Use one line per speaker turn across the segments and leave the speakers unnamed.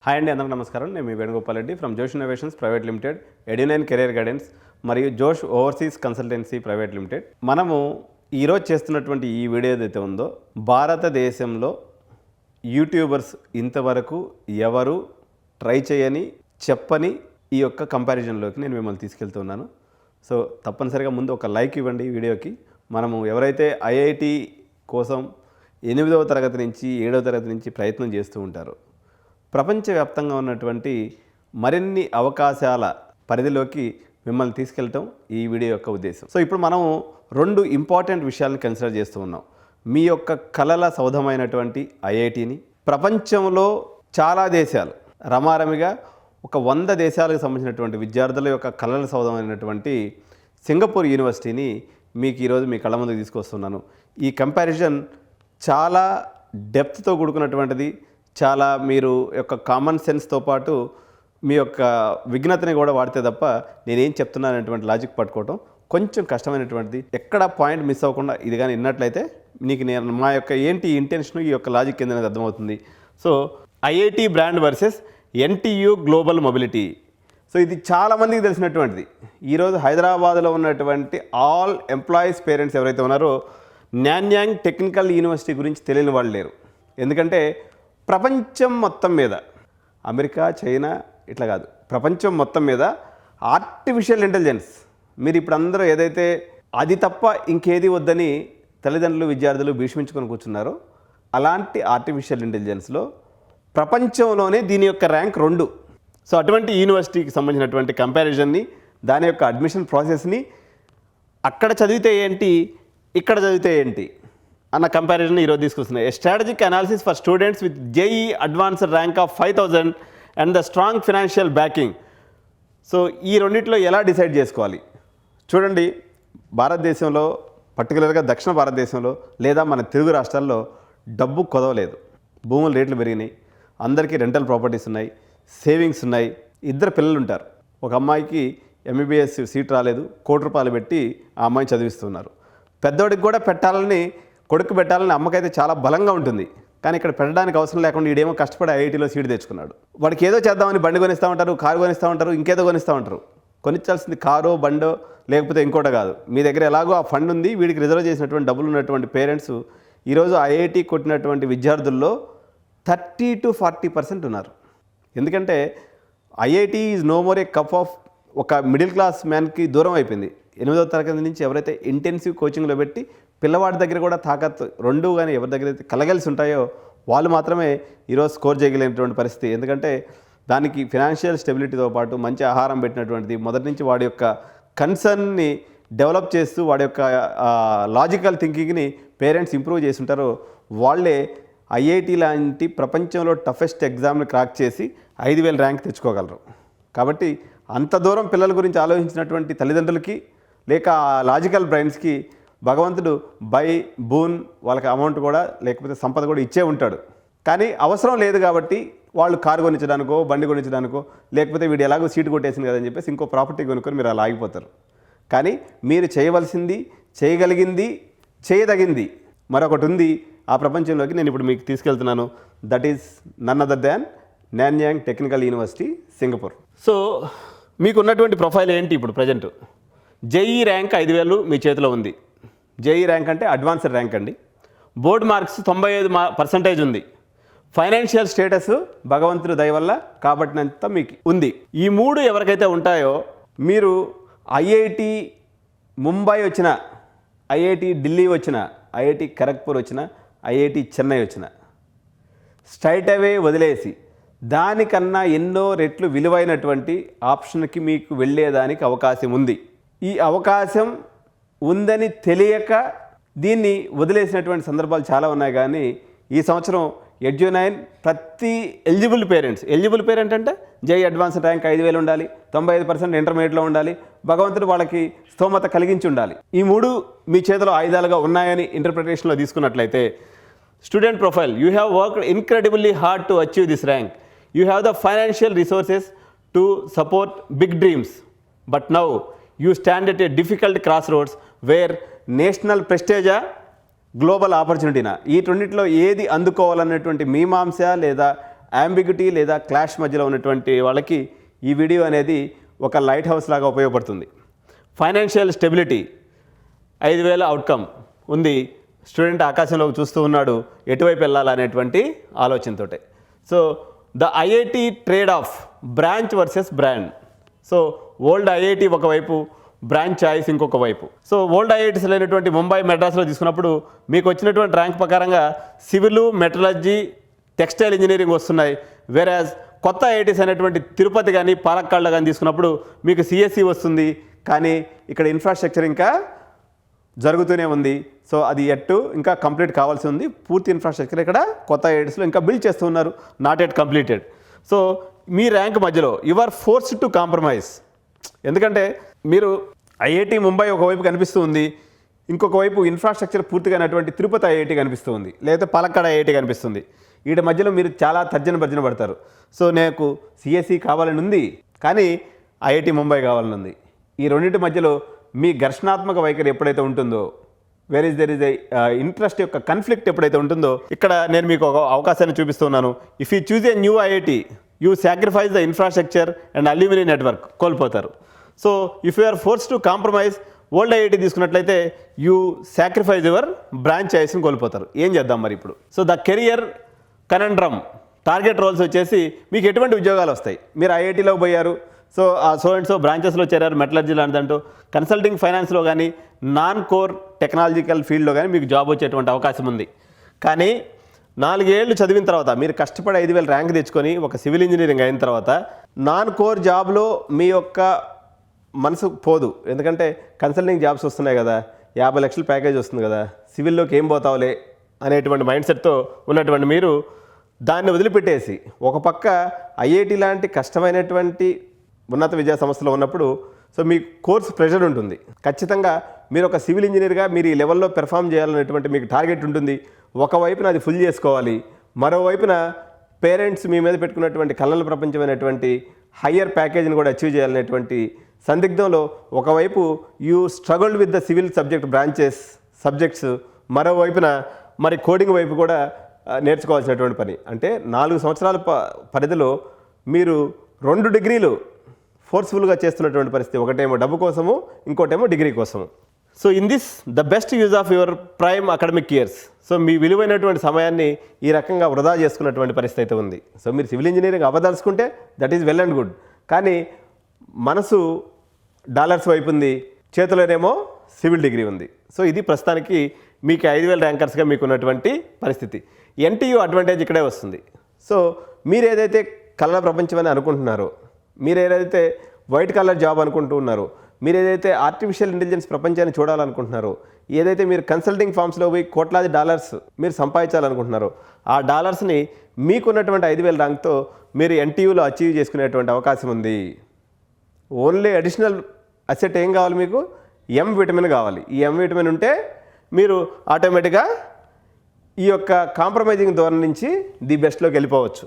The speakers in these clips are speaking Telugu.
హాయ్ అండి, అందరికీ నమస్కారం. నేను మీ Venugopal Reddy from Josh innovations private limited, Edunine career guidance మరియు Josh overseas consultancy private limited. మనము ఈరోజు చేస్తున్నటువంటి ఈ వీడియో ఏదైతే ఉందో, భారతదేశంలో యూట్యూబర్స్ ఇంతవరకు ఎవరు ట్రై చేయని చెప్పని ఈ యొక్క కంపారిజన్లోకి నేను మిమ్మల్ని తీసుకెళ్తున్నాను. సో తప్పనిసరిగా ముందు ఒక లైక్ ఇవ్వండి ఈ వీడియోకి. మనము ఎవరైతే ఐఐటి కోసం 8వ తరగతి నుంచి 7వ తరగతి నుంచి ప్రయత్నం చేస్తూ ఉంటారో, ప్రపంచవ్యాప్తంగా ఉన్నటువంటి మరిన్ని అవకాశాల పరిధిలోకి మిమ్మల్ని తీసుకెళ్ళటం ఈ వీడియో యొక్క ఉద్దేశం. సో ఇప్పుడు మనము 2 ఇంపార్టెంట్ విషయాలను కన్సిడర్ చేస్తూ ఉన్నాం. మీ యొక్క కలల సౌధమైనటువంటి ఐఐటిని, ప్రపంచంలో చాలా దేశాలు రమారమిగా ఒక 100 దేశాలకు సంబంధించినటువంటి విద్యార్థుల యొక్క కలల సౌధమైనటువంటి సింగపూర్ యూనివర్సిటీని మీకు ఈరోజు మీ కళ్ళ ముందుకు తీసుకొస్తున్నాను. ఈ కంపారిజన్ చాలా డెప్త్తో కూడుకున్నటువంటిది. చాలా మీరు యొక్క కామన్ సెన్స్తో పాటు మీ యొక్క విఘ్నతని కూడా వాడితే తప్ప నేనేం చెప్తున్నానటువంటి లాజిక్ పట్టుకోవటం కొంచెం కష్టమైనటువంటిది. ఎక్కడ పాయింట్ మిస్ అవ్వకుండా ఇది కానీ విన్నట్లయితే నీకు నేను మా యొక్క ఏంటి ఇంటెన్షన్, ఈ యొక్క లాజిక్ ఏందనేది అర్థమవుతుంది. So IIT brand versus NTU global mobility. So ఇది చాలామందికి తెలిసినటువంటిది. ఈరోజు హైదరాబాద్లో ఉన్నటువంటి ఆల్ ఎంప్లాయీస్ పేరెంట్స్ ఎవరైతే ఉన్నారో, న్యాన్యాంగ్ టెక్నికల్ యూనివర్సిటీ గురించి తెలియని వాళ్ళు లేరు. ఎందుకంటే ప్రపంచం మొత్తం మీద, అమెరికా, చైనా ఇట్లా కాదు, ప్రపంచం మొత్తం మీద ఆర్టిఫిషియల్ ఇంటెలిజెన్స్, మీరు ఇప్పుడు అందరూ ఏదైతే అది తప్ప ఇంకేది వద్దని తల్లిదండ్రులు విద్యార్థులు భీష్మించుకొని కూర్చున్నారో, అలాంటి ఆర్టిఫిషియల్ ఇంటెలిజెన్స్లో ప్రపంచంలోనే దీని యొక్క ర్యాంక్ 2. సో అటువంటి యూనివర్సిటీకి సంబంధించినటువంటి కంపారిజన్ని, దాని యొక్క అడ్మిషన్ ప్రాసెస్ని, అక్కడ చదివితే ఏంటి ఇక్కడ చదివితే ఏంటి అన్న కంపారిజన్ ఈరోజు తీసుకొస్తున్నాయి. Strategic analysis for students with JEE advanced rank of 5000 and the strong financial backing. So ఈ రెండింటిలో ఎలా డిసైడ్ చేసుకోవాలి చూడండి. భారతదేశంలో, పర్టికులర్గా దక్షిణ భారతదేశంలో లేదా మన తెలుగు రాష్ట్రాల్లో డబ్బు కొదవలేదు. భూముల రేట్లు పెరిగినాయి, అందరికీ రెంటల్ ప్రాపర్టీస్ ఉన్నాయి, సేవింగ్స్ ఉన్నాయి. 2 పిల్లలు ఉంటారు. ఒక అమ్మాయికి ఎంబీబీఎస్ సీట్ రాలేదు, ₹1,00,00,000 పెట్టి ఆ అమ్మాయిని చదివిస్తున్నారు. పెద్దోడికి కూడా పెట్టాలని, కొడుకు పెట్టాలని అమ్మకైతే చాలా బలంగా ఉంటుంది. కానీ ఇక్కడ పెట్టడానికి అవసరం లేకుండా ఈడేమో కష్టపడి ఐఐటీలో సీట్ తెచ్చుకున్నాడు. వాడికి ఏదో చేద్దామని బండి కొనిస్తూ ఉంటారు, కారు కొనిస్తూ ఉంటారు, ఇంకేదో కొనిస్తూ ఉంటారు. కొనిచ్చాల్సింది కారో బండో లేకపోతే ఇంకోటి కాదు. మీ దగ్గర ఎలాగో ఆ ఫండ్ ఉంది, వీడికి రిజర్వ్ చేసినటువంటి డబ్బులు ఉన్నటువంటి పేరెంట్స్ ఈరోజు ఐఐటి కొట్టినటువంటి విద్యార్థుల్లో 30 to 40% ఉన్నారు. ఎందుకంటే IIT is no more a cup of ఒక మిడిల్ క్లాస్ మ్యాన్కి దూరం అయిపోయింది. 8వ తరగతి నుంచి ఎవరైతే ఇంటెన్సివ్ కోచింగ్లో పెట్టి పిల్లవాడి దగ్గర కూడా తాకత్తు 2 కానీ ఎవరి దగ్గర అయితే కలగలిసి ఉంటాయో వాళ్ళు మాత్రమే ఈరోజు స్కోర్ చేయగలిగినటువంటి పరిస్థితి. ఎందుకంటే దానికి ఫినాన్షియల్ స్టెబిలిటీతో పాటు మంచి ఆహారం పెట్టినటువంటిది, మొదటి నుంచి వాడి యొక్క కన్సర్న్ని డెవలప్ చేస్తూ వాడి యొక్క లాజికల్ థింకింగ్ని పేరెంట్స్ ఇంప్రూవ్ చేసి ఉంటారో వాళ్ళే ఐఐటి లాంటి ప్రపంచంలో టఫెస్ట్ ఎగ్జామ్ని క్రాక్ చేసి 5000 ర్యాంక్ తెచ్చుకోగలరు. కాబట్టి అంత దూరం పిల్లల గురించి ఆలోచించినటువంటి తల్లిదండ్రులకి లేక లాజికల్ బ్రైన్స్కి భగవంతుడు బై బూన్ వాళ్ళకి అమౌంట్ కూడా లేకపోతే సంపద కూడా ఇచ్చే ఉంటాడు. కానీ అవసరం లేదు కాబట్టి వాళ్ళు కారు కొనిచ్చడానికో బండి కొనిచ్చడానికో లేకపోతే వీడు ఎలాగో సీటు కొట్టేసింది కదని చెప్పేసి ఇంకో ప్రాపర్టీ కొనుక్కొని మీరు అలా ఆగిపోతారు. కానీ మీరు చేయవలసింది, చేయగలిగింది, చేయదగింది మరొకటి ఉంది ఆ ప్రపంచంలోకి. నేను ఇప్పుడు మీకు తీసుకెళ్తున్నాను. That is none other than Nanyang technological university, Singapore. So మీకు ఉన్నటువంటి ప్రొఫైల్ ఏంటి ఇప్పుడు ప్రజెంట్? జేఈ ర్యాంక్ 5000 మీ చేతిలో ఉంది. జేఈ ర్యాంక్ అంటే అడ్వాన్స్డ్ ర్యాంక్ అండి. బోర్డ్ మార్క్స్ 95% ఉంది. ఫైనాన్షియల్ స్టేటస్ భగవంతుడి దయ వల్ల కాబట్టినంత మీకు ఉంది. ఈ 3 ఎవరికైతే ఉంటాయో, మీరు ఐఐటి ముంబై వచ్చిన, ఐఐటి ఢిల్లీ వచ్చిన, ఐఐటి ఖరగ్పూర్ వచ్చిన, ఐఐటి చెన్నై వచ్చిన, స్ట్రైట్ అవే వదిలేసి దానికన్నా ఎన్నో రెట్లు విలువైనటువంటి ఆప్షన్కి మీకు వెళ్ళేదానికి అవకాశం ఉంది. ఈ అవకాశం ఉందని తెలియక దీన్ని వదిలేసినటువంటి సందర్భాలు చాలా ఉన్నాయి. కానీ ఈ సంవత్సరం ఎడ్యునైన్ ప్రతి ఎలిజిబుల్ పేరెంట్ అంటే జేఈ అడ్వాన్స్డ్ ర్యాంక్ 5000 ఉండాలి, 95% ఇంటర్మీడియట్లో ఉండాలి, భగవంతుడు వాళ్ళకి స్తోమత కలిగించి ఉండాలి. ఈ 3 మీ చేతిలో ఆయుధాలుగా ఉన్నాయని ఇంటర్ప్రిటేషన్లో తీసుకున్నట్లయితే, student profile, you have worked incredibly hard to achieve this rank. You have the financial resources to support big dreams, but now you stand at a difficult crossroads where national prestige, global ఆపర్చునిటీనా, ఈ రెండింటిలో ఏది అందుకోవాలన్నటువంటి మీమాంస లేదా యాంబిగ్యూటీ లేదా క్లాష్ మధ్యలో ఉన్నటువంటి వాళ్ళకి ఈ వీడియో అనేది ఒక లైట్ హౌస్ లాగా ఉపయోగపడుతుంది. ఫైనాన్షియల్ స్టెబిలిటీ 5,000 అవుట్కమ్ ఉంది. స్టూడెంట్ ఆకాశంలోకి చూస్తూ ఉన్నాడు, ఎటువైపు వెళ్ళాలనేటువంటి ఆలోచనతోటే. So the IIT trade off branch versus brand. So old IIT ఒకవైపు, బ్రాంచ్ చాయిస్ ఇంకొక వైపు. సో ఓల్డ్ ఐఐటీస్ అయినటువంటి ముంబై, మెడ్రాస్లో తీసుకున్నప్పుడు మీకు వచ్చినటువంటి ర్యాంక్ ప్రకారంగా సివిల్, మెటలర్జీ, టెక్స్టైల్ ఇంజనీరింగ్ వస్తున్నాయి. వేరాజ్ కొత్త ఐఐటీస్ అయినటువంటి తిరుపతి కానీ పాలక్కాడ్లో కానీ తీసుకున్నప్పుడు మీకు సిఎస్సి వస్తుంది. కానీ ఇక్కడ ఇన్ఫ్రాస్ట్రక్చర్ ఇంకా జరుగుతూనే ఉంది. సో అది ఇంకా కంప్లీట్ కావాల్సి ఉంది. పూర్తి ఇన్ఫ్రాస్ట్రక్చర్ ఇక్కడ కొత్త ఐఐటీస్లో ఇంకా బిల్డ్ చేస్తూ ఉన్నారు, నాట్ ఎట్ కంప్లీటెడ్. సో మీ ర్యాంక్ మధ్యలో you are forced to compromise. ఎందుకంటే మీరు ఐఐటి ముంబై ఒకవైపు కనిపిస్తూ ఉంది, ఇంకొక వైపు ఇన్ఫ్రాస్ట్రక్చర్ పూర్తిగా అయినటువంటి తిరుపతి ఐఐటి కనిపిస్తూ ఉంది, లేదా పాలక్కాడ్ ఐఐటి కనిపిస్తుంది. వీటి మధ్యలో మీరు చాలా తర్జన పడతారు. సో నాకు సిఎస్సి కావాలని ఉంది, కానీ ఐఐటి ముంబై కావాలని ఉంది. ఈ రెండింటి మధ్యలో మీ ఘర్షణాత్మక వైఖరి ఎప్పుడైతే ఉంటుందో, దెర్ ఇస్ ఏ ఇంట్రెస్ట్ యొక్క కన్ఫ్లిక్ట్ ఎప్పుడైతే ఉంటుందో, ఇక్కడ నేను మీకు ఒక అవకాశాన్ని చూపిస్తున్నాను. If you choose a new IIT, you sacrifice the infrastructure and alumni network, కోల్పోతారు. So if you are force to compromise, old IIT తీసుకున్నట్లయితే యూ సాక్రిఫైజ్ యువర్ బ్రాంచ్ చాయిస్ని కోల్పోతారు. ఏం చేద్దాం మరి ఇప్పుడు? So the career conundrum, target roles వచ్చేసి మీకు ఎటువంటి ఉద్యోగాలు వస్తాయి? మీరు ఐఐటీలో పోయారు, సో అండ్ సో బ్రాంచెస్లో చేరారు, మెటలర్జీ లాంటిదంటూ కన్సల్టింగ్ ఫైనాన్స్లో కానీ నాన్ కోర్ టెక్నాలజికల్ ఫీల్డ్లో కానీ మీకు జాబ్ వచ్చేటువంటి అవకాశం ఉంది. కానీ 4 ఏళ్ళు చదివిన తర్వాత మీరు కష్టపడి 5,000 ర్యాంక్ తెచ్చుకొని ఒక సివిల్ ఇంజనీరింగ్ అయిన తర్వాత నాన్ కోర్ జాబ్లో మీ యొక్క మనసు పోదు. ఎందుకంటే కన్సల్టింగ్ జాబ్స్ వస్తున్నాయి కదా, 50 లక్షల ప్యాకేజ్ వస్తుంది కదా, సివిల్లోకి ఏం పోతావులే అనేటువంటి మైండ్ సెట్తో ఉన్నటువంటి మీరు దాన్ని వదిలిపెట్టేసి ఒక పక్క ఐఐటి లాంటి కష్టమైనటువంటి ఉన్నత విద్యా సంస్థలో ఉన్నప్పుడు సో మీ కోర్స్ ప్రెషర్ ఉంటుంది. ఖచ్చితంగా మీరు ఒక సివిల్ ఇంజనీర్గా మీరు ఈ లెవెల్లో పెర్ఫామ్ చేయాలనేటువంటి మీకు టార్గెట్ ఉంటుంది. ఒకవైపున అది ఫుల్ చేసుకోవాలి, మరోవైపున పేరెంట్స్ మీ మీద పెట్టుకున్నటువంటి కళల ప్రపంచమైనటువంటి హయ్యర్ ప్యాకేజీని కూడా అచీవ్ చేయాలనేటువంటి సందిగ్ధంలో ఒకవైపు you struggled with the civil subjects, మరోవైపున మరి కోడింగ్ వైపు కూడా నేర్చుకోవాల్సినటువంటి పని. అంటే 4 సంవత్సరాల పరిధిలో మీరు 2 డిగ్రీలు ఫోర్స్ఫుల్గా చేస్తున్నటువంటి పరిస్థితి. ఒకటేమో డబ్బు కోసము, ఇంకోటేమో డిగ్రీ కోసము. So in this the best use of your prime academic years. So మీ విలువైనటువంటి సమయాన్ని ఈ రకంగా వృధా చేసుకున్నటువంటి పరిస్థితి అయితే ఉంది. సో మీరు సివిల్ ఇంజనీరింగ్ అవ్వదలుచుకుంటే that is well and good. కానీ మనసు డాలర్స్ వైపు ఉంది, చేతిలోనేమో సివిల్ డిగ్రీ ఉంది. సో ఇది ప్రస్తుతానికి మీకు 5,000 ర్యాంకర్స్గా మీకు ఉన్నటువంటి పరిస్థితి. ఎన్టీయూ అడ్వాంటేజ్ ఇక్కడే వస్తుంది. సో మీరు ఏదైతే కళల ప్రపంచం అని అనుకుంటున్నారో, మీరు ఏదైతే వైట్ కలర్ జాబ్ అనుకుంటూ ఉన్నారో, మీరు ఏదైతే ఆర్టిఫిషియల్ ఇంటెలిజెన్స్ ప్రపంచాన్ని చూడాలనుకుంటున్నారో, ఏదైతే మీరు కన్సల్టింగ్ ఫామ్స్లో పోయి కోట్లాది డాలర్స్ మీరు సంపాదించాలనుకుంటున్నారో, ఆ డాలర్స్ని మీకున్నటువంటి 5,000 ర్యాంక్తో మీరు ఎన్టీయూలో అచీవ్ చేసుకునేటువంటి అవకాశం ఉంది. ఓన్లీ అడిషనల్ అసెట్ ఏం కావాలి మీకు? ఎం విటమిన్ కావాలి. ఈ ఎం విటమిన్ ఉంటే మీరు ఆటోమేటిక్గా ఈ యొక్క కాంప్రమైజింగ్ ధోరణి నుంచి ది బెస్ట్లోకి వెళ్ళిపోవచ్చు.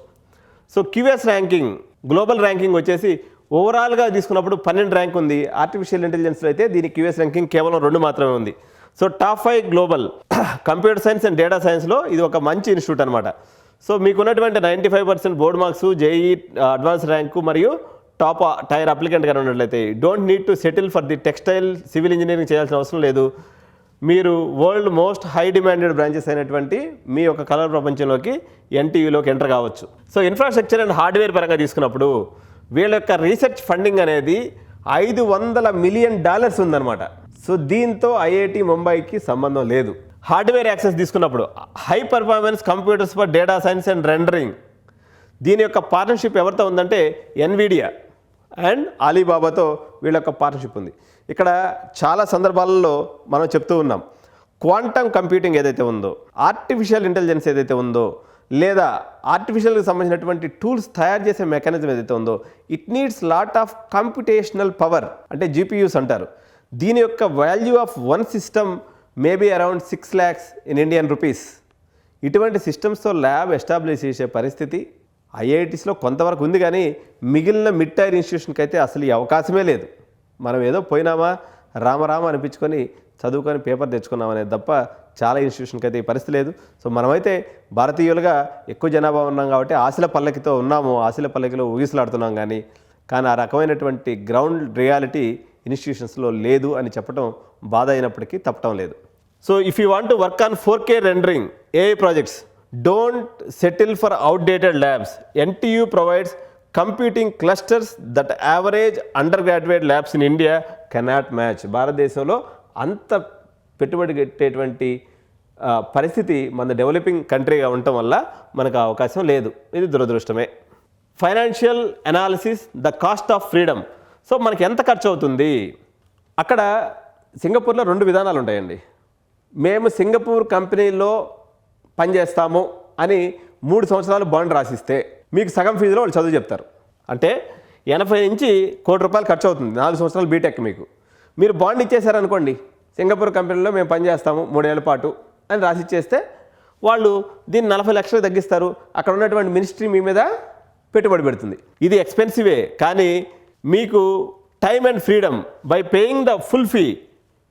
So QS ranking, global ranking వచ్చేసి ఓవరాల్గా తీసుకున్నప్పుడు 12 ర్యాంక్ ఉంది. ఆర్టిఫిషియల్ ఇంటెలిజెన్స్లో అయితే దీని క్యూఎస్ ర్యాంకింగ్ కేవలం 2 మాత్రమే ఉంది. So top 5 global computer science and data సైన్స్లో ఇది ఒక మంచి ఇన్స్టిట్యూట్ అనమాట. సో మీకున్నటువంటి 95% board marks, JEE advance rank మరియు టాప్ టైర్ అప్లికెంట్ కానీ ఉన్నట్లయితే don't need to settle for the textile civil engineering చేయాల్సిన అవసరం లేదు. మీరు world most high demanded branches అయినటువంటి మీ యొక్క కలర్ ప్రపంచంలోకి ఎన్టీయూలోకి ఎంటర్ కావచ్చు. సో ఇన్ఫ్రాస్ట్రక్చర్ అండ్ హార్డ్వేర్ పరంగా తీసుకున్నప్పుడు వీళ్ళ యొక్క రీసెర్చ్ ఫండింగ్ అనేది $500 మిలియన్ ఉందన్నమాట. సో దీంతో ఐఐటి ముంబైకి సంబంధం లేదు. హార్డ్వేర్ యాక్సెస్ తీసుకున్నప్పుడు high performance computers for data science and rendering, దీని యొక్క పార్ట్నర్షిప్ ఎవరితో ఉందంటే ఎన్విడియా అండ్ అలీబాబాతో వీళ్ళ యొక్క పార్ట్నర్షిప్ ఉంది. ఇక్కడ చాలా సందర్భాలలో మనం చెప్తూ ఉన్నాం, క్వాంటమ్ కంప్యూటింగ్ ఏదైతే ఉందో, ఆర్టిఫిషియల్ ఇంటెలిజెన్స్ ఏదైతే ఉందో, లేదా ఆర్టిఫిషియల్కి సంబంధించినటువంటి టూల్స్ తయారు చేసే మెకానిజం ఏదైతే ఉందో, it needs lot of computational power, అంటే జీపీయూస్ అంటారు. దీని యొక్క value of one system maybe around 6 lakhs in Indian rupees. ఇటువంటి సిస్టమ్స్తో ల్యాబ్ ఎస్టాబ్లిష్ చేసే పరిస్థితి ఐఐటీస్లో కొంతవరకు ఉంది, కానీ మిగిలిన మిడ్ టైర్ ఇన్స్టిట్యూషన్కి అయితే అసలు ఈ అవకాశమే లేదు. మనం ఏదో పోయినామా రామరామ అనిపించుకొని చదువుకొని పేపర్ తెచ్చుకున్నాం అనేది తప్ప చాలా ఇన్స్టిట్యూషన్కి అయితే ఈ పరిస్థితి లేదు. సో మనమైతే భారతీయులుగా ఎక్కువ జనాభా ఉన్నాం కాబట్టి ఆశల పల్లకితో ఉన్నాము, ఆశల పల్లకిలో ఊగిసలాడుతున్నాం. కానీ ఆ రకమైనటువంటి గ్రౌండ్ రియాలిటీ ఇన్స్టిట్యూషన్స్లో లేదు అని చెప్పడం బాధ అయినప్పటికీ తప్పటం లేదు. So if you want to work on 4K rendering AI projects, don't settle for outdated labs. NTU provides computing clusters that average undergraduate labs in India cannot match. భారతదేశంలో అంత పెట్టుబడి పెట్టేటువంటి పరిస్థితి మన డెవలపింగ్ కంట్రీగా ఉండటం వల్ల మనకు అవకాశం లేదు. ఇది దురదృష్టమే. Financial analysis, the cost of freedom. So మనకి ఎంత ఖర్చు అవుతుంది? అక్కడ సింగపూర్లో 2 విధానాలు ఉంటాయండి. మేము సింగపూర్ కంపెనీలో పనిచేస్తాము అని 3 సంవత్సరాలు బాండ్ రాసిస్తే మీకు సగం ఫీజులో వాళ్ళు చదువు చెప్తారు. అంటే 80 నుంచి ₹1 కోటి ఖర్చు అవుతుంది 4 సంవత్సరాలు బీటెక్. మీరు బాండ్ ఇచ్చేసారనుకోండి, సింగపూర్ కంపెనీలో మేము పనిచేస్తాము 3 ఏళ్ల పాటు అని రాసి ఇచ్చేస్తే వాళ్ళు దీన్ని 40 లక్షలు తగ్గిస్తారు. అక్కడ ఉన్నటువంటి మినిస్ట్రీ మీ మీద పెట్టుబడి పెడుతుంది. ఇది ఎక్స్పెన్సివే, కానీ మీకు time and freedom. By paying the full fee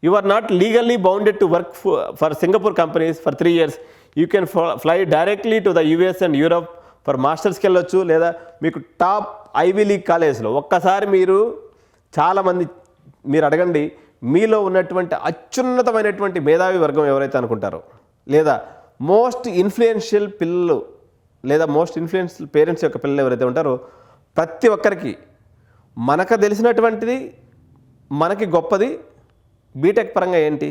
you are not legally bounded to work for Singapore companies for 3 years. You can fly directly to the US and Europe for మాస్టర్స్కి వెళ్ళొచ్చు. లేదా మీకు టాప్ ఐవీ లీగ్ కాలేజ్లో ఒక్కసారి చాలామంది మీరు అడగండి, మీలో ఉన్నటువంటి అత్యున్నతమైనటువంటి మేధావి వర్గం ఎవరైతే అనుకుంటారో, లేదా మోస్ట్ ఇన్ఫ్లుయెన్షియల్ పిల్లలు లేదా మోస్ట్ ఇన్ఫ్లుయెన్షియల్ పేరెంట్స్ యొక్క పిల్లలు ఎవరైతే ఉంటారో, ప్రతి ఒక్కరికి మనకు తెలిసినటువంటిది, మనకి గొప్పది బీటెక్ పరంగా ఏంటి,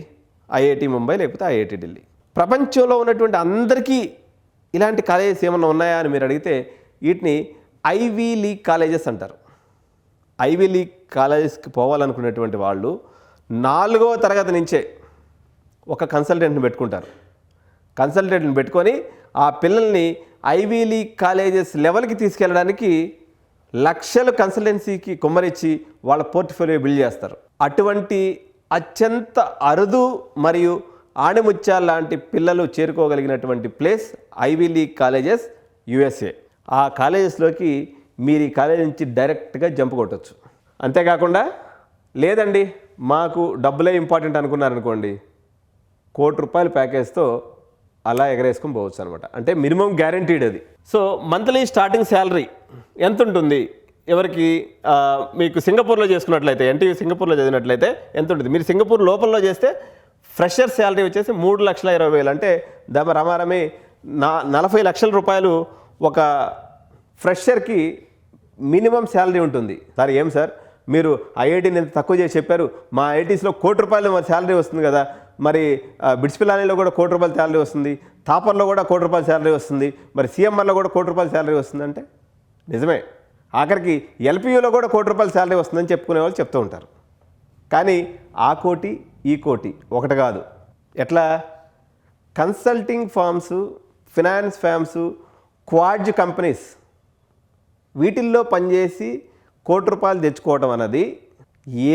IIT ముంబై లేకపోతే IIT ఢిల్లీ. ప్రపంచంలో ఉన్నటువంటి అందరికీ ఇలాంటి కాలేజెస్ ఏమన్నా ఉన్నాయా అని మీరు అడిగితే వీటిని ఐవీ లీగ్ కాలేజెస్ అంటారు. ఐవీ లీగ్ కాలేజెస్కి పోవాలనుకునేటువంటి వాళ్ళు 4వ తరగతి నుంచే ఒక కన్సల్టెంట్ని పెట్టుకుంటారు. కన్సల్టెంట్ని పెట్టుకొని ఆ పిల్లల్ని ఐవీ లీగ్ కాలేజెస్ లెవెల్కి తీసుకెళ్ళడానికి లక్షలు కన్సల్టెన్సీకి కుమ్మరిచ్చి వాళ్ళ పోర్ట్ఫోలియో బిల్డ్ చేస్తారు. అటువంటి అత్యంత అరుదు మరియు ఆణిముత్యాల లాంటి పిల్లలు చేరుకోగలిగినటువంటి place Ivy League colleges USA. ఆ కాలేజెస్లోకి మీరు ఈ కాలేజ్ నుంచి డైరెక్ట్గా జంప్ కొట్టచ్చు. అంతేకాకుండా లేదండి మాకు డబ్బులే ఇంపార్టెంట్ అనుకున్నారనుకోండి, ₹1 కోటి ప్యాకేజ్తో అలా ఎగరేసుకొని పోవచ్చు అనమాట. అంటే మినిమం గ్యారంటీడ్ అది. సో మంత్లీ స్టార్టింగ్ శాలరీ ఎంత ఉంటుంది? ఎవరికి మీకు సింగపూర్లో చేసుకున్నట్లయితే, NTU సింగపూర్లో చదివినట్లయితే ఎంత ఉంటుంది? మీరు సింగపూర్ లోపల్లో చేస్తే ఫ్రెషర్ శాలరీ వచ్చేసి ₹3,20,000. అంటే రమారమి 40 లక్షల రూపాయలు ఒక ఫ్రెషర్కి మినిమం శాలరీ ఉంటుంది. సార్ ఏం సార్ మీరు IITని ఎంత తక్కువ చేసి చెప్పారు, మా IITస్లో ₹1 కోటి మరి శాలరీ వస్తుంది కదా, మరి బిట్స్ పిల్లానిలో కూడా ₹1 కోటి శాలరీ వస్తుంది, తాపర్లో కూడా ₹1 కోటి శాలరీ వస్తుంది, మరి CMRలో కూడా ₹1 కోటి శాలరీ వస్తుందంటే నిజమే. ఆఖరికి LPUలో కూడా ₹1 కోటి శాలరీ వస్తుందని చెప్పుకునే వాళ్ళు చెప్తూ ఉంటారు. కానీ ఆ కోటి ఈ కోటి ఒకటి కాదు. ఎట్లా? కన్సల్టింగ్ ఫార్మ్స్, ఫినాన్స్ ఫార్మ్స్, క్వాడ్జ్ కంపెనీస్ వీటిల్లో పనిచేసి ₹1 కోటి తెచ్చుకోవటం అన్నది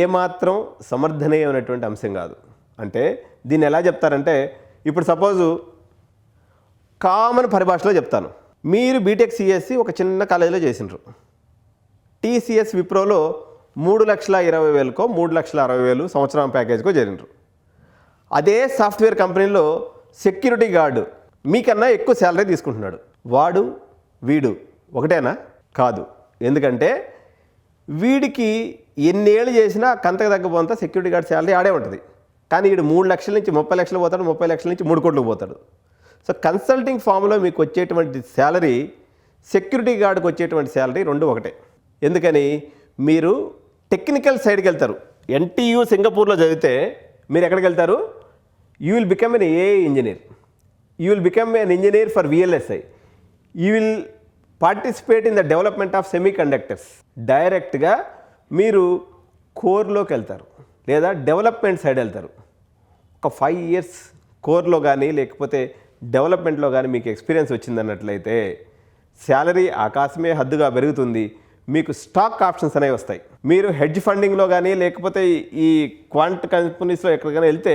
ఏమాత్రం సమర్థనీయమైనటువంటి అంశం కాదు. అంటే దీన్ని ఎలా చెప్తారంటే, ఇప్పుడు సపోజు కామన్ పరిభాషలో చెప్తాను. మీరు బీటెక్ CSC ఒక చిన్న కాలేజీలో చేసినారు. TCS విప్రోలో 3,20,000కో 3,60,000 సంవత్సరం ప్యాకేజ్కో చేరినారు. అదే సాఫ్ట్వేర్ కంపెనీలో సెక్యూరిటీ గార్డు మీకన్నా ఎక్కువ శాలరీ తీసుకుంటున్నాడు. వాడు వీడు ఒకటేనా? కాదు. ఎందుకంటే వీడికి ఎన్నేళ్ళు చేసినా కంతకు తగ్గపోతే సెక్యూరిటీ గార్డ్ శాలరీ ఆడే ఉంటుంది. కానీ వీడు 3 లక్షల నుంచి 30 లక్షలు పోతాడు, 30 లక్షల నుంచి 3 కోట్లు పోతాడు. సో కన్సల్టింగ్ ఫామ్లో మీకు వచ్చేటువంటి శాలరీ, సెక్యూరిటీ గార్డుకి వచ్చేటువంటి శాలరీ రెండు ఒకటే. ఎందుకని? మీరు టెక్నికల్ సైడ్కి వెళ్తారు. NTU సింగపూర్లో చదివితే మీరు ఎక్కడికి వెళ్తారు? You will become an AI engineer, you will become an engineer for VLSI, you will participate in the development of semi conductors. డైరెక్ట్గా మీరు కోర్లోకి వెళ్తారు లేదా డెవలప్మెంట్ సైడ్ వెళ్తారు. ఒక 5 years కోర్లో కానీ లేకపోతే డెవలప్మెంట్లో కానీ మీకు ఎక్స్పీరియన్స్ వచ్చిందన్నట్లయితే శాలరీ ఆకాశమే హద్దుగా పెరుగుతుంది. మీకు స్టాక్ ఆప్షన్స్ అనేవి వస్తాయి. మీరు హెడ్జ్ ఫండింగ్లో కానీ లేకపోతే ఈ క్వాంట్ కంపెనీస్లో ఎక్కడికైనా వెళ్తే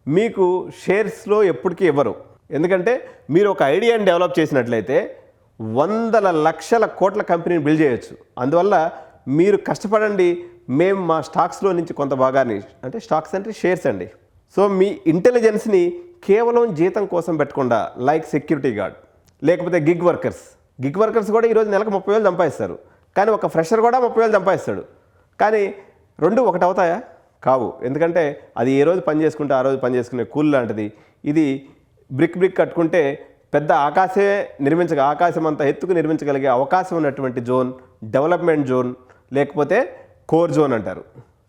మీకు షేర్స్లో ఎప్పటికీ ఇవ్వరు. ఎందుకంటే మీరు ఒక ఐడియాని డెవలప్ చేసినట్లయితే 100 లక్షల కోట్ల కంపెనీని బిల్డ్ చేయొచ్చు. అందువల్ల మీరు కష్టపడండి, మేము మా స్టాక్స్లో నుంచి కొంత భాగాన్ని, అంటే స్టాక్స్ అంటే షేర్స్ అండి, సో మీ ఇంటెలిజెన్స్ని
కేవలం జీతం కోసం పెట్టకుండా లైక్ సెక్యూరిటీ గార్డ్ లేకపోతే గిగ్ వర్కర్స్ కూడా ఈరోజు నెలకు 30,000 సంపాదిస్తారు. కానీ ఒక ఫ్రెషర్ కూడా 30,000 సంపాదిస్తాడు. కానీ రెండు ఒకటి అవుతాయా? కావు. ఎందుకంటే అది ఏ రోజు పని చేసుకుంటే ఆ రోజు పని చేసుకునే కూల్ లాంటిది. ఇది బ్రిక్ కట్టుకుంటే పెద్ద ఆకాశం అంతా ఎత్తుకు నిర్మించగలిగే అవకాశం ఉన్నటువంటి జోన్ డెవలప్మెంట్ జోన్ లేకపోతే కోర్ జోన్ అంటారు.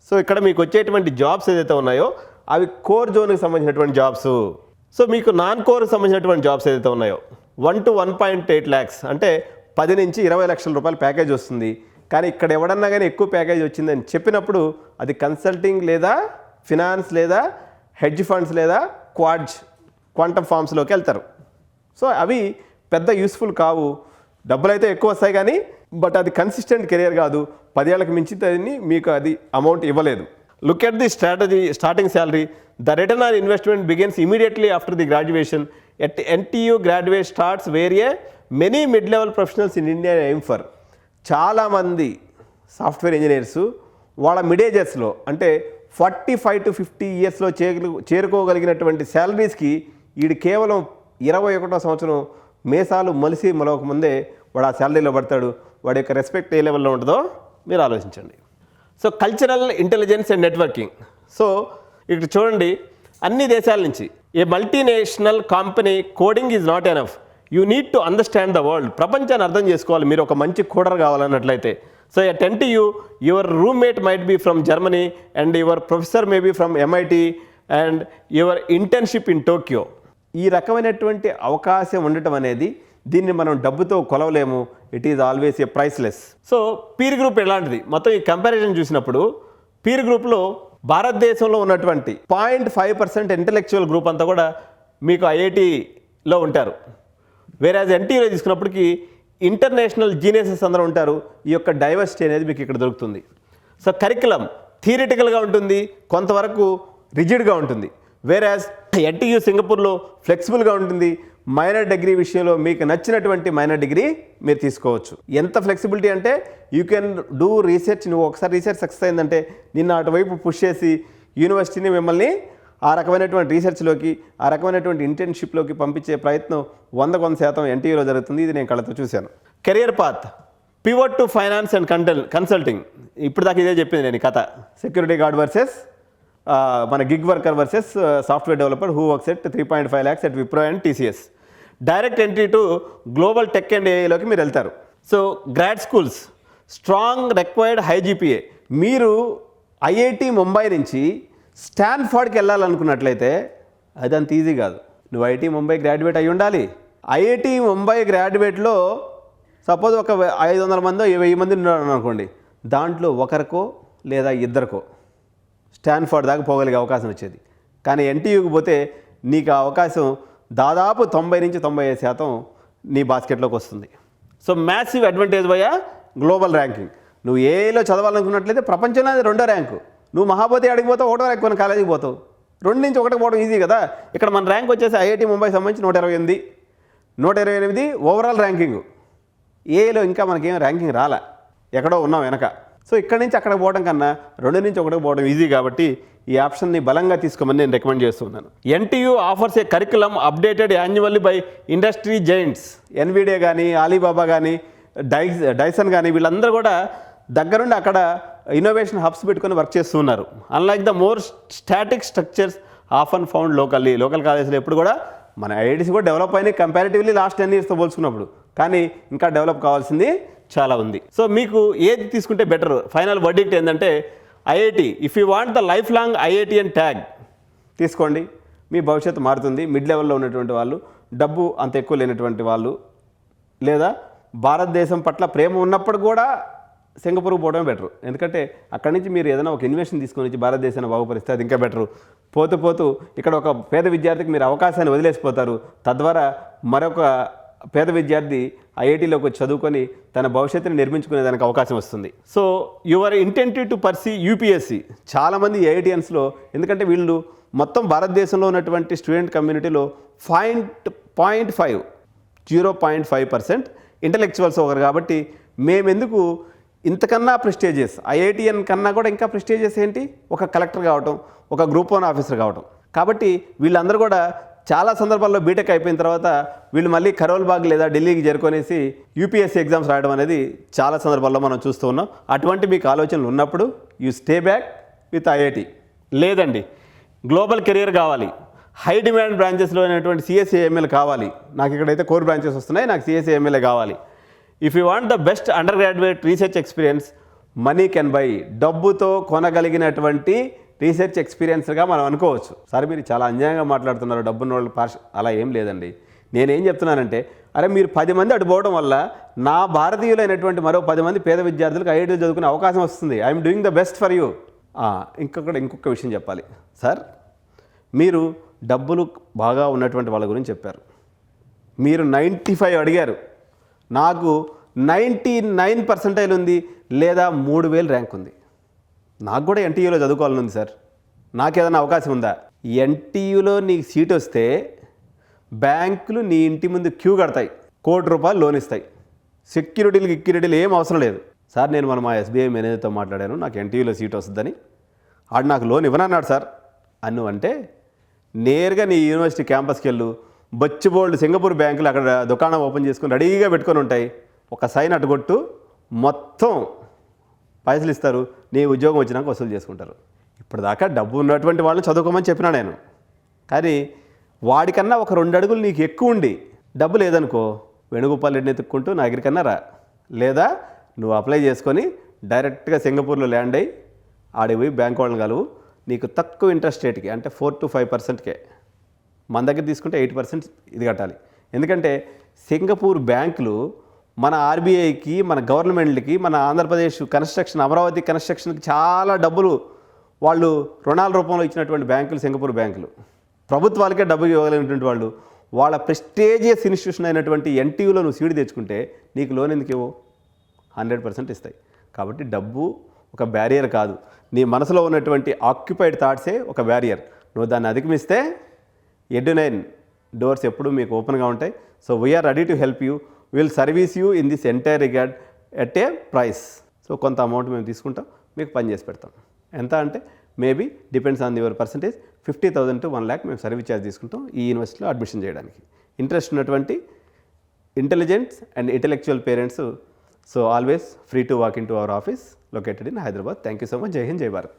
సో ఇక్కడ మీకు వచ్చేటువంటి జాబ్స్ ఏదైతే ఉన్నాయో అవి కోర్ జోన్కి సంబంధించినటువంటి జాబ్స్. సో మీకు నాన్ కోర్కి సంబంధించినటువంటి జాబ్స్ ఏదైతే ఉన్నాయో 1 to 1.8 lakhs అంటే 10 నుంచి 20 లక్షల రూపాయల ప్యాకేజ్ వస్తుంది. కానీ ఇక్కడ ఎవడన్నా కానీ ఎక్కువ ప్యాకేజ్ వచ్చిందని చెప్పినప్పుడు అది కన్సల్టింగ్ లేదా ఫినాన్స్ లేదా హెడ్జ్ ఫండ్స్ లేదా క్వాంటమ్ ఫార్మ్స్లోకి వెళ్తారు. సో అవి పెద్ద యూస్ఫుల్ కావు. డబ్బులు అయితే ఎక్కువ వస్తాయి కానీ బట్ అది కన్సిస్టెంట్ కెరియర్ కాదు. 10 ఏళ్ళకి మించి మీకు అది అమౌంట్ ఇవ్వలేదు. Look at the starting salary. The return on investment begins immediately after the graduation. At NTU graduate starts where many mid level professionals in India aim for. చాలామంది సాఫ్ట్వేర్ ఇంజనీర్స్ వాళ్ళ మిడ్ ఏజెస్లో అంటే 45 to 50 ఇయర్స్లో చేరుకోగలిగినటువంటి శాలరీస్కి వీడు కేవలం 21వ సంవత్సరం మేసాలు మొలవక ముందే వాడు ఆ శాలరీలో పడతాడు. వాడి యొక్క రెస్పెక్ట్ ఏ లెవెల్లో ఉంటుందో మీరు ఆలోచించండి. So cultural intelligence and networking. So ఇక్కడ చూడండి, అన్ని దేశాల నుంచి a multinational company coding is not enough. You need to understand the world. ప్రపంచాన్ని అర్థం చేసుకోవాలి మీరు ఒక మంచి కోడర్ కావాలన్నట్లయితే. So at NTU your roommate might be from Germany and your professor may be from MIT and your internship in Tokyo. ఈ రకమైనటువంటి అవకాశం ఉండటం అనేది దీన్ని మనం డబ్బుతో కొలవలేము. It is always A priceless. So peer group ఎలాంటిది? మొత్తం ఈ కంపారిజన్ చూసినప్పుడు పీర్ గ్రూప్లో భారతదేశంలో ఉన్నటువంటి 0.5% ఇంటలెక్చువల్ గ్రూప్ అంతా కూడా మీకు IITలో ఉంటారు. వేరేజ్ NTUలో తీసుకున్నప్పటికీ ఇంటర్నేషనల్ జీనియసెస్ అందరూ ఉంటారు. ఈ యొక్క డైవర్సిటీ అనేది మీకు ఇక్కడ దొరుకుతుంది. సో కరికులం థియరిటికల్గా ఉంటుంది, కొంతవరకు రిజిడ్గా ఉంటుంది. వేరేజ్ NTU సింగపూర్లో ఫ్లెక్సిబుల్గా ఉంటుంది. మైనర్ డిగ్రీ విషయంలో మీకు నచ్చినటువంటి మైనర్ డిగ్రీ మీరు తీసుకోవచ్చు. ఎంత ఫ్లెక్సిబిలిటీ అంటే యూ కెన్ డూ రీసెర్చ్. నువ్వు ఒకసారి రీసెర్చ్ సక్సెస్ అయిందంటే నిన్న అటువైపు పుష్ చేసి యూనివర్సిటీని మిమ్మల్ని ఆ రకమైనటువంటి రీసెర్చ్లోకి ఆ రకమైనటువంటి ఇంటర్న్షిప్లోకి పంపించే ప్రయత్నం 100% NTUలో జరుగుతుంది. ఇది నేను కళ్ళతో చూశాను. Career path pivot to finance and consulting. ఇప్పుడు దాకా ఇదే చెప్పింది నేను కథ. సెక్యూరిటీ గార్డ్ వర్సెస్ మన gig worker versus software developer who works at 3.5 lakhs at Wipro and TCS. Direct entry to global tech and AIలోకి మీరు వెళ్తారు. So grad schools strong required high GPA. మీరు IIT ముంబై నుంచి స్టాన్ఫర్డ్కి వెళ్ళాలనుకున్నట్లయితే అది అంత ఈజీ కాదు. నువ్వు IIT ముంబై గ్రాడ్యుయేట్ అయి ఉండాలి. IIT ముంబై గ్రాడ్యుయేట్లో సపోజ్ ఒక 500 మందో 1000 మంది ఉన్నారు అనుకోండి, దాంట్లో ఒకరికో లేదా ఇద్దరికో స్టాన్ఫర్డ్ దాకా పోగలిగే అవకాశం వచ్చేది. కానీ NTUకి పోతే నీకు ఆ అవకాశం దాదాపు 90 నుంచి 95% నీ బాస్కెట్లోకి వస్తుంది. So massive advantage via global ranking. నువ్వు ఏలో చదవాలనుకున్నట్లయితే ప్రపంచంలో అది 2వ ర్యాంకు. నువ్వు మహాపోతే అడిగి పోతావు, 1వ ర్యాంక్ కొన్ని కాలేజీకి పోతావు. 2 నుంచి 1కి పోవడం ఈజీ కదా. ఇక్కడ మన ర్యాంక్ వచ్చేసి IIT ముంబై సంబంధించి 128 ఓవరాల్ ర్యాంకింగ్. ఏలో ఇంకా మనకేం ర్యాంకింగ్ రాలా, ఎక్కడో ఉన్నాం వెనక. సో ఇక్కడ నుంచి అక్కడ పోవడం కన్నా 2 నుంచి 1కి పోవడం ఈజీ కాబట్టి ఈ ఆప్షన్ని బలంగా తీసుకోమని నేను రికమెండ్ చేస్తున్నాను. NTU offers A curriculum updated annually by industry Giants. NVIDIA కానీ ఆలీబాబా కానీ డైసన్ కానీ వీళ్ళందరూ కూడా దగ్గరుండి అక్కడ ఇన్నోవేషన్ హబ్స్ పెట్టుకొని వర్క్ చేస్తూ ఉన్నారు. Unlike the more static structures often found local కాలేజీలో ఎప్పుడు కూడా మన IITs కూడా డెవలప్ అయినాయి కంపారిటివ్లీ లాస్ట్ 10 yearsతో పోల్చుకున్నప్పుడు. కానీ ఇంకా డెవలప్ కావాల్సింది చాలా ఉంది. సో మీకు ఏది తీసుకుంటే బెటర్? ఫైనల్ వర్డిక్ట్ ఏంటంటే IIT. If you want the life long IIT and tag తీసుకోండి, మీ భవిష్యత్తు మారుతుంది. మిడ్ లెవెల్లో ఉన్నటువంటి వాళ్ళు, డబ్బు అంత ఎక్కువ లేనటువంటి వాళ్ళు, లేదా భారతదేశం పట్ల ప్రేమ ఉన్నప్పుడు కూడా సింగపూర్కి పోవడమే బెటరు. ఎందుకంటే అక్కడి నుంచి మీరు ఏదైనా ఒక ఇన్వెస్ట్మెంట్ తీసుకొని వచ్చి భారతదేశాన్ని బాగుపరిస్తే అది ఇంకా బెటరు. పోతూ ఇక్కడ ఒక పేద విద్యార్థికి మీరు అవకాశాన్ని వదిలేసిపోతారు. తద్వారా మరొక పేద విద్యార్థి IITలోకి వచ్చి చదువుకొని తన భవిష్యత్తుని నిర్మించుకునేదానికి అవకాశం వస్తుంది. So your incentive to pursue UPSC. చాలామంది IITiansలో, ఎందుకంటే వీళ్ళు మొత్తం భారతదేశంలో ఉన్నటువంటి స్టూడెంట్ కమ్యూనిటీలో 0.5% ఇంటలెక్చువల్స్ ఒకరు కాబట్టి మేమెందుకు ఇంతకన్నా ప్రెస్టీజియస్ IITian కన్నా కూడా ఇంకా ప్రెస్టీజియస్ ఏంటి? ఒక కలెక్టర్ కావటం, ఒక గ్రూప్ 1 ఆఫీసర్ కావటం. కాబట్టి వీళ్ళందరూ కూడా చాలా సందర్భాల్లో బీటెక్ అయిపోయిన తర్వాత వీళ్ళు మళ్ళీ కరోల్ బాగ్ లేదా ఢిల్లీకి చేరుకొనేసి యూపీఎస్సీ ఎగ్జామ్స్ రాయడం అనేది చాలా సందర్భాల్లో మనం చూస్తూ ఉన్నాం. అటువంటి మీకు ఆలోచనలు ఉన్నప్పుడు you stay back with IIT. లేదండి, గ్లోబల్ కెరియర్ కావాలి, హై డిమాండ్ బ్రాంచెస్లో అయినటువంటి సిఎస్ఏఎంఎల్ కావాలి, నాకు ఇక్కడైతే కోర్ బ్రాంచెస్ వస్తున్నాయి, నాకు సిఎస్ఏఎంఎల్ఏ కావాలి. If you want the best under graduate research experience, money can buy, డబ్బుతో కొనగలిగినటువంటి రీసెర్చ్ ఎక్స్పీరియన్స్గా మనం అనుకోవచ్చు. సార్ మీరు చాలా అన్యాయంగా మాట్లాడుతున్నారు, డబ్బున్న వాళ్ళు అలా ఏం లేదండి. నేనేం చెప్తున్నానంటే, అరే మీరు 10 మంది అటు పోవడం వల్ల నా భారతీయులైనటువంటి మరో 10 మంది పేద విద్యార్థులకు ఐఐటీలో చదువుకునే అవకాశం వస్తుంది. I'm doing the best for you. ఇంకొక విషయం చెప్పాలి సార్, మీరు డబ్బులు బాగా ఉన్నటువంటి వాళ్ళ గురించి చెప్పారు. మీరు 95 అడిగారు, నాకు 99% ఉంది, లేదా 3000 ర్యాంక్ ఉంది. నాకు కూడా ఎన్టీయూలో చదువుకోవాలని ఉంది సార్, నాకేదైనా అవకాశం ఉందా? ఎన్టీయూలో నీకు సీట్ వస్తే బ్యాంకులు నీ ఇంటి ముందు క్యూ కడతాయి, ₹1 కోటి లోన్ ఇస్తాయి, సెక్యూరిటీలు ఏం అవసరం లేదు. సార్ నేను మా ఎస్బీఐ మేనేజర్తో మాట్లాడాను, నాకు ఎన్టీయూలో సీట్ వస్తుందని, ఆడు నాకు లోన్ ఇవ్వనన్నాడు సార్ అంటే నేరుగా నీ యూనివర్సిటీ క్యాంపస్కి వెళ్ళు, బొచ్చిబోల్డ్ సింగపూర్ బ్యాంకులు అక్కడ దుకాణం ఓపెన్ చేసుకుని రెడీగా పెట్టుకొని ఉంటాయి, ఒక సైన్ అటుకొట్టు, మొత్తం పైసలు ఇస్తారు, నీ ఉద్యోగం వచ్చినాక వసూలు చేసుకుంటారు. ఇప్పటిదాకా డబ్బు ఉన్నటువంటి వాళ్ళని చదువుకోమని చెప్పినా నేను, కానీ వాడికన్నా ఒక 2 అడుగులు నీకు ఎక్కువ ఉండి డబ్బు లేదనుకో, వేణుగోపాల్ రెడ్డిని ఎత్తుక్కుంటూ నా దగ్గరికన్నా రా, లేదా నువ్వు అప్లై చేసుకొని డైరెక్ట్గా సింగపూర్లో ల్యాండ్ అయ్యి ఆడికి పోయి బ్యాంక్ వాళ్ళని కలువు, నీకు తక్కువ ఇంట్రెస్ట్ రేట్కి, అంటే 4 to 5%కే, మన దగ్గర తీసుకుంటే 8% ఇది కట్టాలి. ఎందుకంటే సింగపూర్ బ్యాంకులు మన ఆర్బీఐకి, మన గవర్నమెంట్కి, మన ఆంధ్రప్రదేశ్ కన్స్ట్రక్షన్, అమరావతి కన్స్ట్రక్షన్కి చాలా డబ్బులు వాళ్ళు రుణాల రూపంలో ఇచ్చినటువంటి బ్యాంకులు సింగపూర్ బ్యాంకులు. ప్రభుత్వాలకే డబ్బు ఇవ్వగలిగినటువంటి వాళ్ళు, వాళ్ళ ప్రెస్టేజియస్ ఇన్స్టిట్యూషన్ అయినటువంటి ఎన్టీయూలో నువ్వు సీటు తెచ్చుకుంటే నీకు లోన్ ఎందుకు ఇవ్వవు? 100% ఇస్తాయి. కాబట్టి డబ్బు ఒక బ్యారియర్ కాదు, నీ మనసులో ఉన్నటువంటి ఆక్యుపైడ్ థాట్సే ఒక బ్యారియర్. నువ్వు దాన్ని అధిగమిస్తే ఎడ్యునైన్ డోర్స్ ఎప్పుడూ మీకు ఓపెన్గా ఉంటాయి. So we are ready to help you, will service you in this entire regard at a price. So కొంత అమౌంట్ మేము తీసుకుంటాం, మీకు పని చేసి పెడతాం. ఎంత అంటే maybe depends on your percentage, 50,000 to 1 lakh మేము సర్వీస్ ఛార్జ్ తీసుకుంటాం ఈ యూనివర్సిటీలో అడ్మిషన్ చేయడానికి. ఇంట్రెస్ట్ ఉన్నటువంటి intelligents and intellectual parents, so always free to walk in to our office located in Hyderabad. Thank you so much. Jai Hind, Jai Bharat.